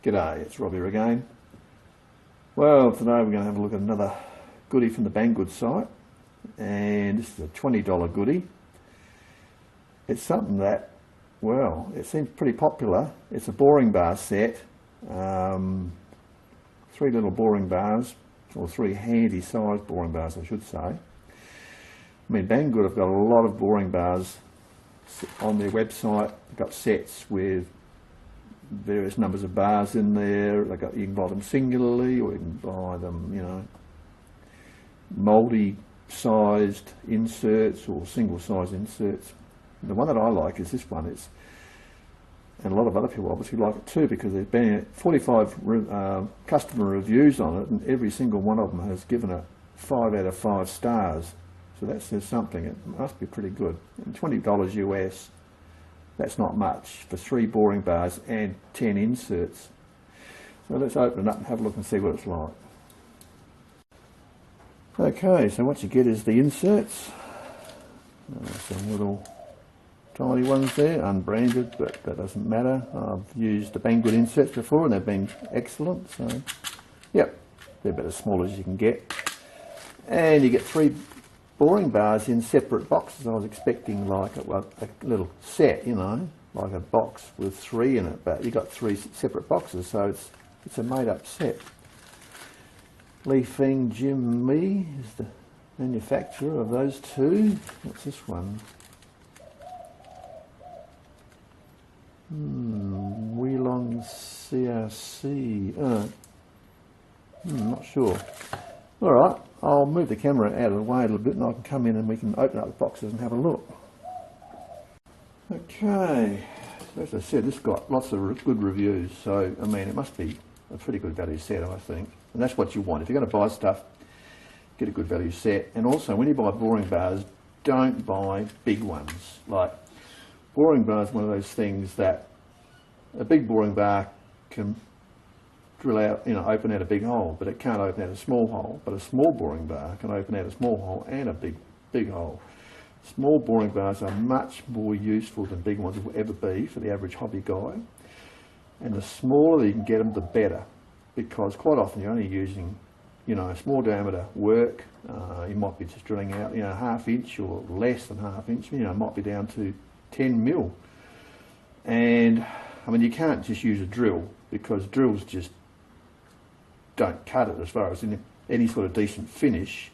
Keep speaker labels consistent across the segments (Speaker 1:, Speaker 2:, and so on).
Speaker 1: G'day, it's Rob here again. Well, today we're going to have a look at another goodie from the Banggood site, and this is a $20 goodie. It's something that, well, it seems pretty popular. It's a boring bar set, 3 little boring bars, or 3 handy sized boring bars I should say. I mean, Banggood have got a lot of boring bars on their website. They've got sets with various numbers of bars in there. You can buy them singularly, or you can buy them, you know, multi-sized inserts or single-sized inserts. The one that I like is this one. And a lot of other people obviously like it too, because there's been 45 customer reviews on it, and every single one of them has given it 5 out of 5 stars. So that says something. It must be pretty good. And $20 US. That's not much for 3 boring bars and 10 inserts. So let's open it up and have a look and see what it's like. Okay, so what you get is the inserts. Some little tiny ones there, unbranded, but that doesn't matter. I've used the Banggood inserts before and they've been excellent. So, yep, they're about as small as you can get. And you get 3 boring bars in separate boxes. I was expecting like a little set, you know, like a box with 3 in it, but you got 3 separate boxes, so it's a made-up set. Li Feng Jim Mi is the manufacturer of those 2. What's this one? Weilong CRC. Not sure. All right, I'll move the camera out of the way a little bit and I can come in and we can open up the boxes and have a look. Okay, so as I said, this got lots of good reviews, so I mean it must be a pretty good value set, I think. And that's what you want. If you're going to buy stuff, get a good value set. And also, when you buy boring bars, don't buy big ones. Like, boring bar is one of those things that a big boring bar can drill out, you know, open out a big hole, but it can't open out a small hole. But a small boring bar can open out a small hole and a big hole. Small boring bars are much more useful than big ones will ever be for the average hobby guy. And the smaller you can get them, the better, because quite often you're only using, you know, a small diameter work. You might be just drilling out, you know, 1/2 inch or less than 1/2 inch. You know, it might be down to 10 mil. And I mean, you can't just use a drill, because drills just don't cut it as far as any sort of decent finish,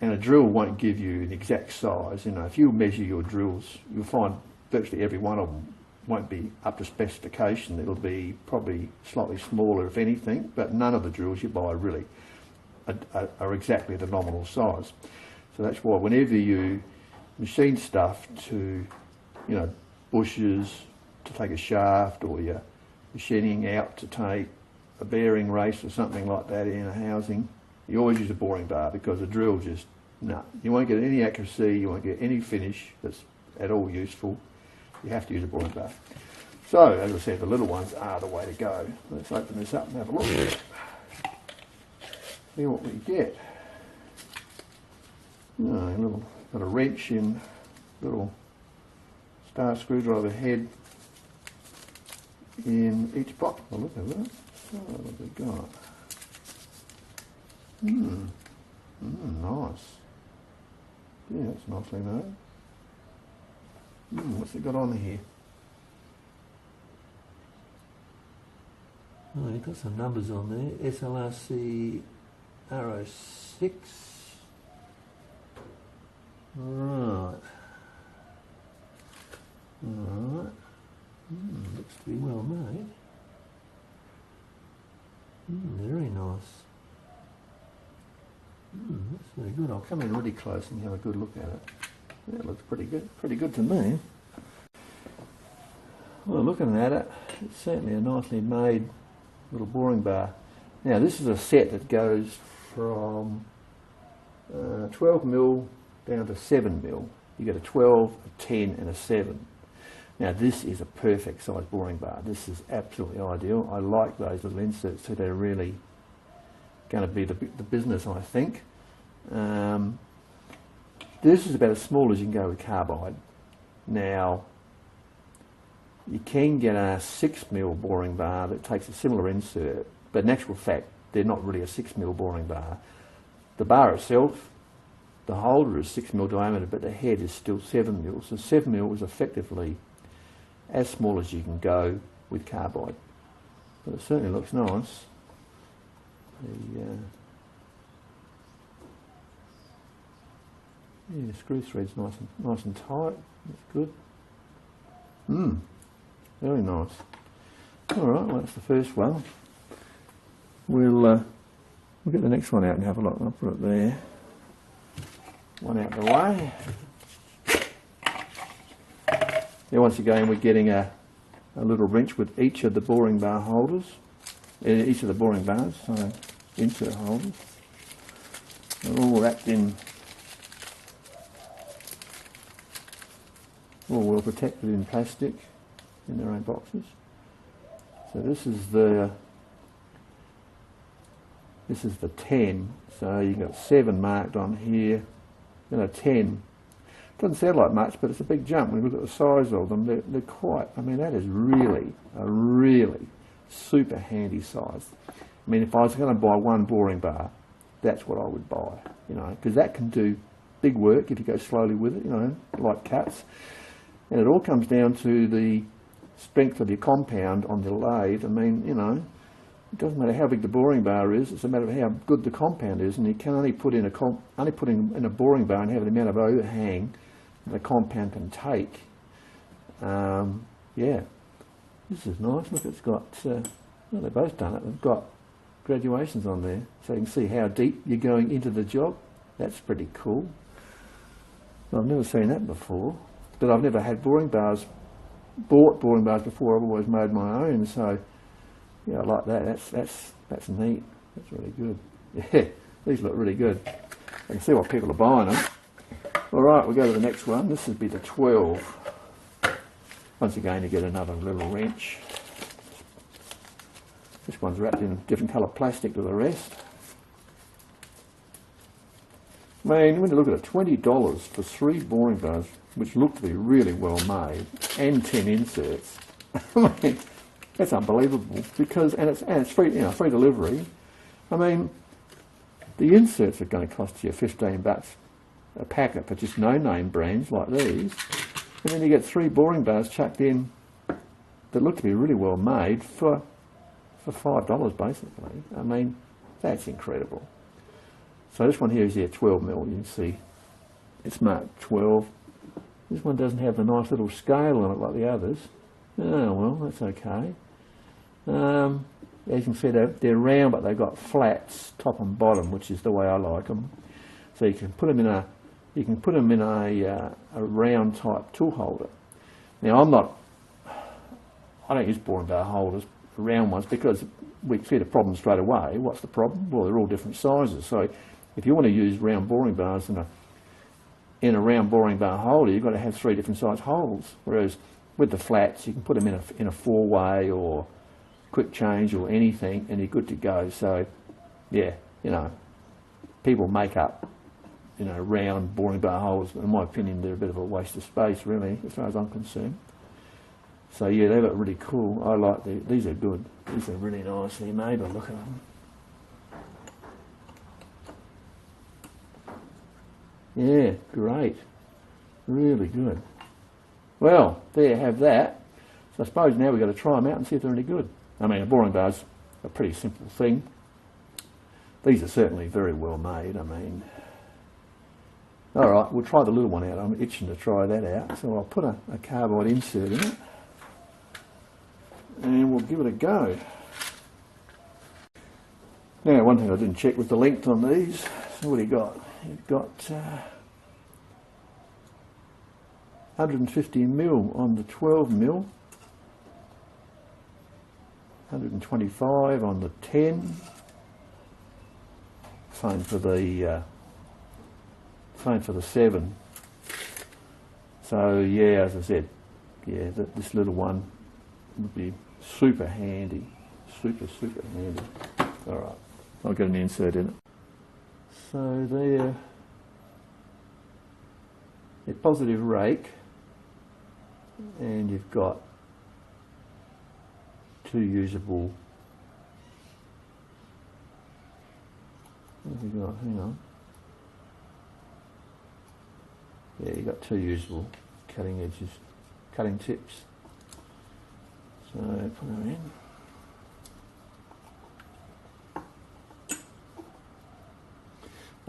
Speaker 1: and a drill won't give you an exact size. You know, if you measure your drills, you'll find virtually every one of them won't be up to specification. It'll be probably slightly smaller if anything, but none of the drills you buy really are exactly the nominal size. So that's why whenever you machine stuff to, you know, bushes, to take a shaft, or you're machining out to take a bearing race or something like that in a housing, you always use a boring bar, because a drill just, no, you won't get any accuracy, you won't get any finish that's at all useful. You have to use a boring bar. So, as I said, the little ones are the way to go. Let's open this up and have a look at it. See what we get. Got a wrench in, little star screwdriver head in each box. Oh, look at that. So what have we got? Nice. Yeah, that's nicely made. What's it got on here? Oh, you've got some numbers on there. SLRC R06. Right. Alright. Looks to be well made. Very nice. That's very good. I'll come in really close and have a good look at it. Yeah, it looks pretty good to me. Well, looking at it, it's certainly a nicely made little boring bar. Now, this is a set that goes from 12 mil down to 7 mil. You get a 12, a 10 and a 7. Now, this is a perfect size boring bar. This is absolutely ideal. I like those little inserts too. They're really going to be the business, I think. This is about as small as you can go with carbide. Now, you can get a 6mm boring bar that takes a similar insert, but in actual fact, they're not really a 6mm boring bar. The bar itself, the holder is 6mm diameter, but the head is still 7mm. So 7mm is effectively as small as you can go with carbide. But it certainly looks nice. The screw thread's nice and tight. That's good. Very nice. All right, well, that's the first one. We'll get the next one out and have a look. I'll put it there. One out the way. Now once again, we're getting a little wrench with each of the boring bar holders, each of the boring bars, so insert holders. They're all wrapped in, all well protected in plastic in their own boxes. So this is the 10, so you've got 7 marked on here, then a 10. Doesn't sound like much, but it's a big jump when you look at the size of them. They're quite, I mean, that is really a really super handy size. I mean, if I was going to buy one boring bar, that's what I would buy, you know, because that can do big work if you go slowly with it, you know, like cuts. And it all comes down to the strength of your compound on the lathe. I mean, you know, it doesn't matter how big the boring bar is, it's a matter of how good the compound is, and you can only put in a boring bar and have the amount of overhang the compound can take. Yeah, this is nice. Look, it's got, well, they've both done it. They've got graduations on there, so you can see how deep you're going into the job. That's pretty cool. I've never seen that before, but I've never had boring bars, bought boring bars before. I've always made my own, so yeah, I like that. That's neat. That's really good. Yeah, these look really good. I can see why people are buying them. All right, we'll go to the next one. This would be the 12. Once again, you get another little wrench. This one's wrapped in different colour plastic to the rest. I mean, when you look at it, $20 for 3 boring bars, which look to be really well made, and 10 inserts. I mean, that's unbelievable. Because and it's free, you know, free delivery. I mean, the inserts are going to cost you $15 a packet for just no-name brands like these, and then you get 3 boring bars chucked in that look to be really well made for $5 basically. I mean, that's incredible. So this one here is 12mm. You can see it's marked 12. This one doesn't have the nice little scale on it like the others. Oh well, that's okay. As you can see, they're round, but they've got flats top and bottom, which is the way I like them. So you can put them in a round type tool holder. Now I don't use boring bar holders, round ones, because we see the problem straight away. What's the problem? Well, they're all different sizes. So if you want to use round boring bars in a round boring bar holder, you've got to have 3 different size holes. Whereas with the flats, you can put them in a 4-way or quick change or anything, and you're good to go. So yeah, you know, people make up, you know, round boring bar holes. In my opinion, they're a bit of a waste of space, really, as far as I'm concerned. So yeah, they look really cool. I like these are good. These are really nicely made. But look at them. Yeah, great. Really good. Well, there you have that. So I suppose now we've got to try them out and see if they're any good. I mean, a boring bar's a pretty simple thing. These are certainly very well made. I mean, all right, we'll try the little one out. I'm itching to try that out. So I'll put a carbide insert in it, and we'll give it a go. Now, one thing I didn't check was the length on these. So what do you got? You've got 150mm on the 12mm, 125 on the 10. Same for the 7. So yeah, as I said, yeah, this little one would be super handy, super handy. All right, I'll get an insert in it. So they're positive rake, and you've got two usable. What have we got? Hang on. Yeah, you got two usable cutting edges, cutting tips. So put them in.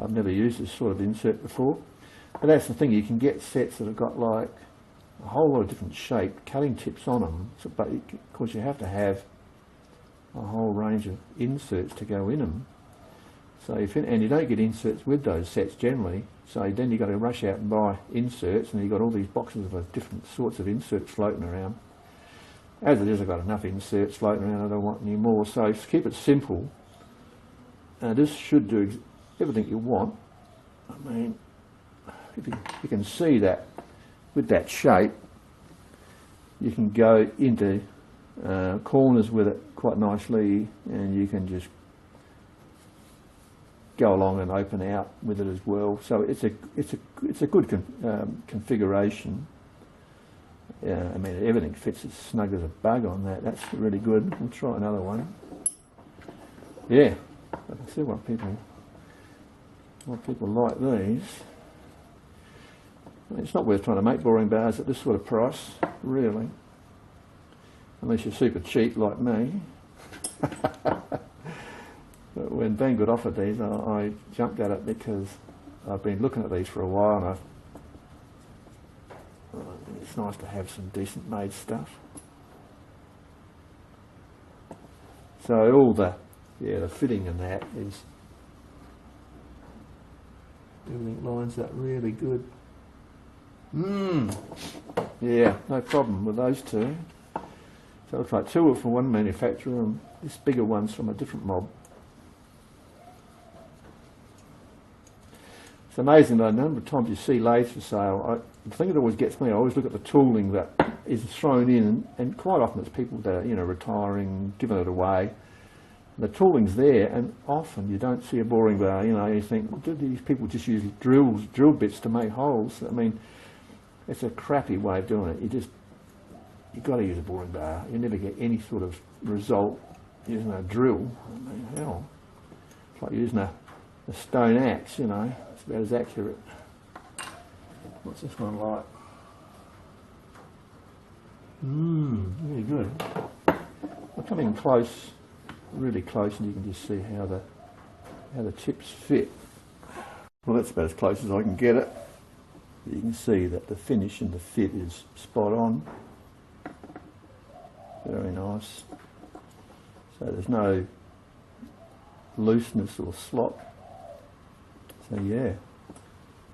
Speaker 1: I've never used this sort of insert before, but that's the thing, you can get sets that have got like a whole lot of different shaped cutting tips on them, so, but of course you have to have a whole range of inserts to go in them. So and you don't get inserts with those sets generally, so then you've got to rush out and buy inserts, and you've got all these boxes of different sorts of inserts floating around. As it is, I've got enough inserts floating around, I don't want any more, so keep it simple. This should do everything you want. I mean, if you can see that with that shape, you can go into corners with it quite nicely, and you can just go along and open out with it as well. So it's a good configuration. I mean, everything fits as snug as a bug on that. That's really good. We'll try another one. Yeah, I can see what people like these. I mean, it's not worth trying to make boring bars at this sort of price, really, unless you're super cheap like me. But when Banggood offered these, I jumped at it because I've been looking at these for a while, and it's nice to have some decent made stuff. So all the fitting in that is, everything lines up really good. Yeah, no problem with those two. So it looks like two are from one manufacturer, and this bigger one's from a different mob. It's amazing the number of times you see lathes for sale. The thing that always gets me, I always look at the tooling that is thrown in, and quite often it's people that are, retiring, giving it away. The tooling's there, and often you don't see a boring bar. You think, well, do these people just use drill bits to make holes? I mean, it's a crappy way of doing it. You've got to use a boring bar. You never get any sort of result using a drill. I mean, hell, it's like using a stone axe, it's about as accurate. What's this one like? Really good. I'll come in close, really close, and you can just see how the tips fit. Well, that's about as close as I can get it. You can see that the finish and the fit is spot on. Very nice. So there's no looseness or slop. So yeah.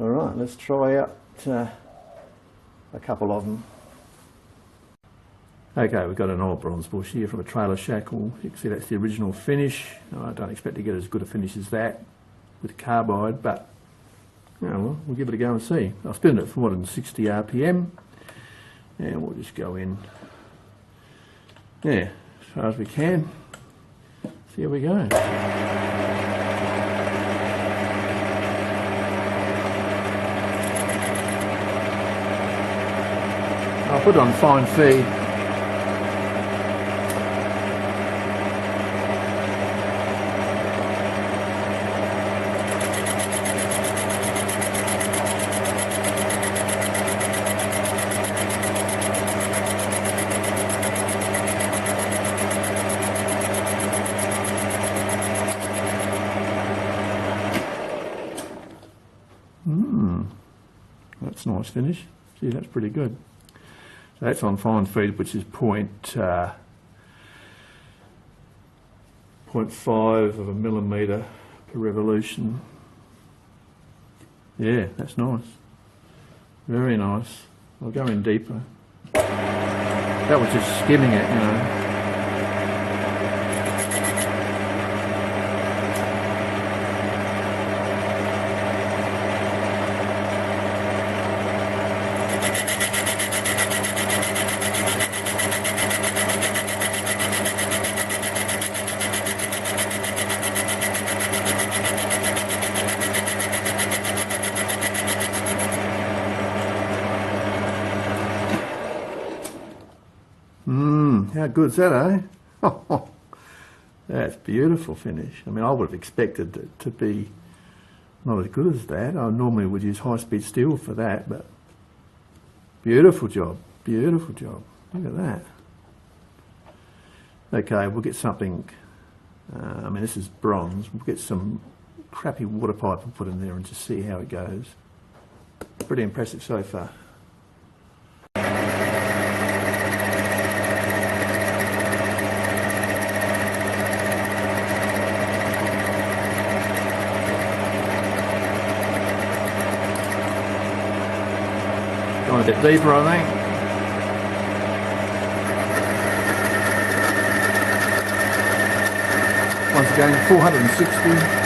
Speaker 1: Alright, let's try out a couple of them. Okay, we've got an old bronze bush here from a trailer shackle. You can see that's the original finish. I don't expect to get as good a finish as that with carbide, but well, we'll give it a go and see. I'll spin it for more than 60 RPM, and we'll just go in, as far as we can. See how we go. I'll put it on fine feed. That's a nice finish. See, that's pretty good. So that's on fine feed, which is 0.5 of a millimetre per revolution. Yeah, that's nice. Very nice. I'll go in deeper. That was just skimming it, How good's that, eh? That's beautiful finish. I mean, I would have expected it to be not as good as that. I normally would use high-speed steel for that, but beautiful job, beautiful job. Look at that. Okay, we'll get something, I mean, this is bronze. We'll get some crappy water pipe and put in there and just see how it goes. Pretty impressive so far. Going a bit deeper, I think. Once again, 460.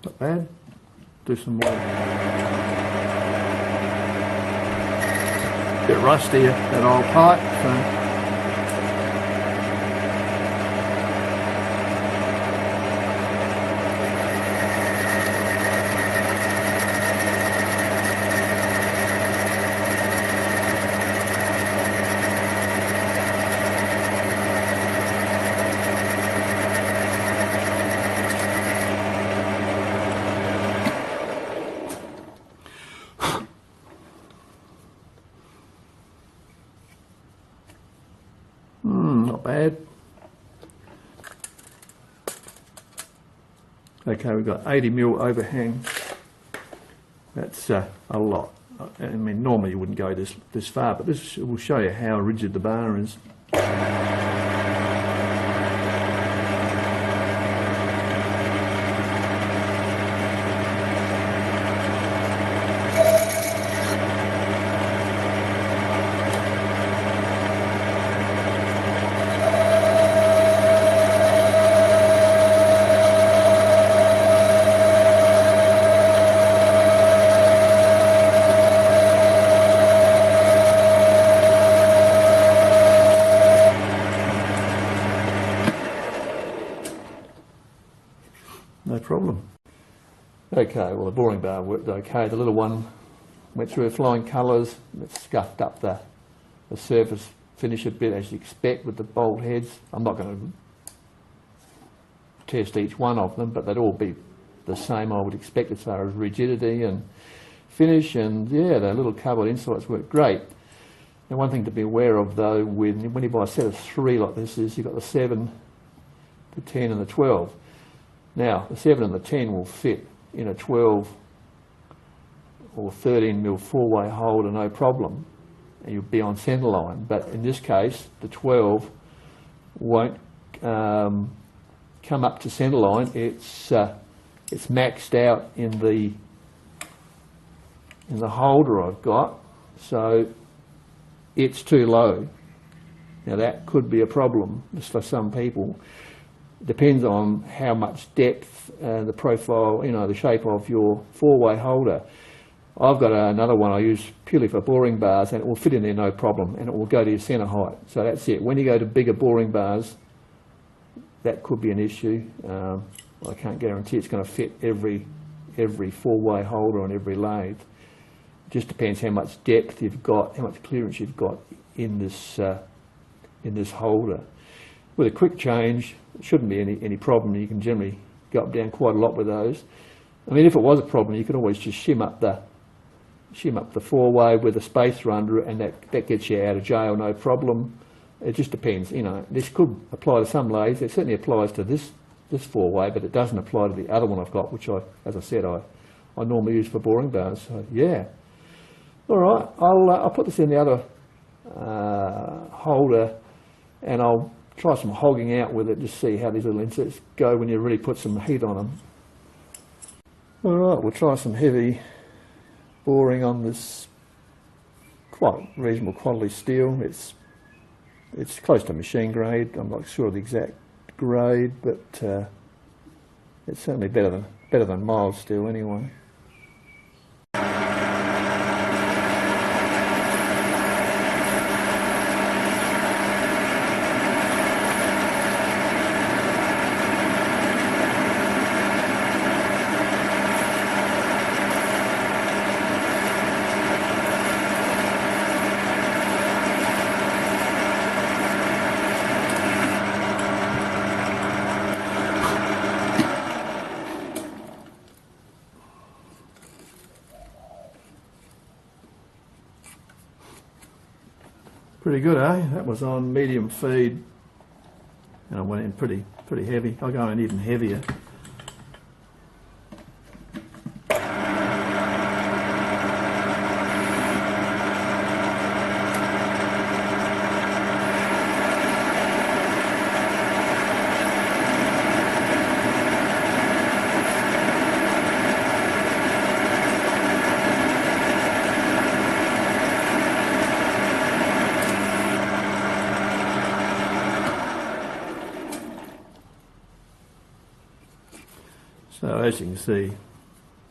Speaker 1: Not bad. Do some more. Bit rusty, that old pipe, so. Not bad. Okay, we've got 80mm overhang. That's a lot. I mean, normally you wouldn't go this far, but this will show you how rigid the bar is. No problem. Okay, well the boring bar worked okay. The little one went through flying colours. It scuffed up the surface finish a bit, as you expect with the bolt heads. I'm not going to test each one of them, but they'd all be the same, I would expect, as far as rigidity and finish. And yeah, the little carbide insights work great. Now, one thing to be aware of though, when you buy a set of 3 like this, is you've got the 7, the 10 and the 12. Now, the 7 and the 10 will fit in a 12 or 13mm 4-way holder, no problem, and you'll be on centre line. But in this case, the 12 won't come up to centre line. It's maxed out in the holder I've got, so it's too low. Now that could be a problem just for some people. Depends on how much depth, the profile, the shape of your 4-way holder. I've got another one I use purely for boring bars, and it will fit in there no problem, and it will go to your centre height. So that's it. When you go to bigger boring bars, that could be an issue. I can't guarantee it's going to fit every 4-way holder on every lathe. It just depends how much depth you've got, how much clearance you've got in this holder. With a quick change, it shouldn't be any problem. You can generally go up down quite a lot with those. I mean, if it was a problem, you could always just shim up the 4-way with a spacer under it, and that gets you out of jail, no problem. It just depends. This could apply to some lathes. It certainly applies to this 4-way, but it doesn't apply to the other one I've got, which as I said, I normally use for boring bars. So yeah. All right, I'll put this in the other holder, and I'll try some hogging out with it, just see how these little inserts go when you really put some heat on them. All right, we'll try some heavy boring on this quite reasonable quality steel. It's close to machine grade. I'm not sure of the exact grade, but it's certainly better than mild steel anyway. Pretty good, eh? That was on medium feed, and I went in pretty heavy. I'll go in even heavier. So as you can see,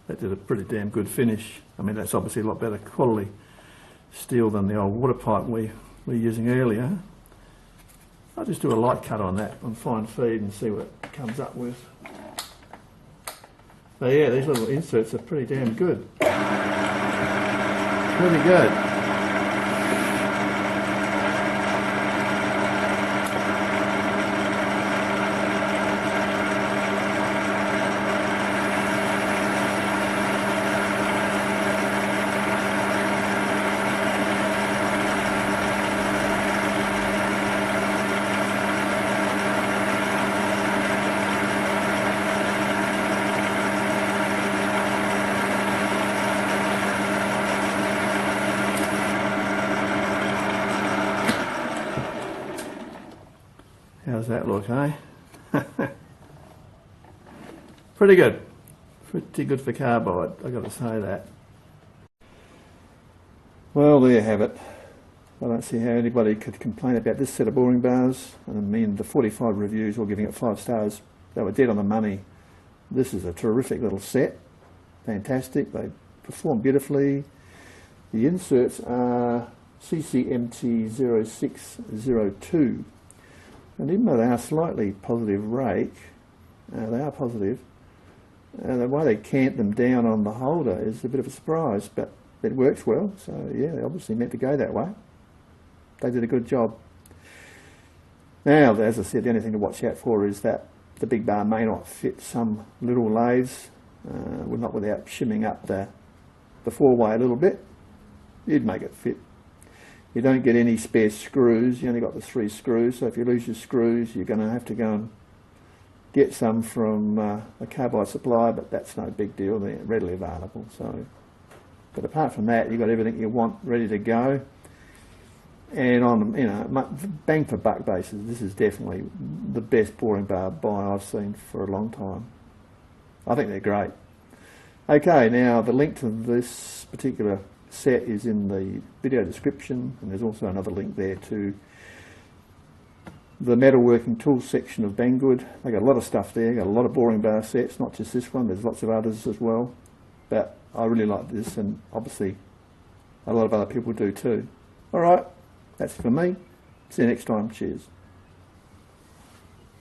Speaker 1: that did a pretty damn good finish. I mean, that's obviously a lot better quality steel than the old water pipe we were using earlier. I'll just do a light cut on that on fine feed and see what it comes up with. But yeah, these little inserts are pretty damn good. Pretty good. How's that look, eh? Pretty good. Pretty good for carbide, I've got to say that. Well, there you have it. I don't see how anybody could complain about this set of boring bars. I mean, the 45 reviews, all giving it 5 stars. They were dead on the money. This is a terrific little set. Fantastic. They perform beautifully. The inserts are CCMT 0602. And even though they are slightly positive rake, they are positive, the way they cant them down on the holder is a bit of a surprise, but it works well, so yeah, they obviously meant to go that way. They did a good job. Now, as I said, the only thing to watch out for is that the big bar may not fit some little lathes, not without shimming up the four-way a little bit. You'd make it fit. You don't get any spare screws, you only got the 3 screws, so if you lose your screws you're going to have to go and get some from a carbide supplier, but that's no big deal, they're readily available. So, but apart from that, you've got everything you want ready to go. And on, you know, bang for buck basis, this is definitely the best boring bar buy I've seen for a long time. I think they're great. Okay, now the link to this particular set is in the video description, and there's also another link there to the metalworking tools section of Banggood. They got a lot of stuff there, got a lot of boring bar sets, not just this one, there's lots of others as well. But I really like this, and obviously a lot of other people do too. Alright, that's for me. See you next time. Cheers.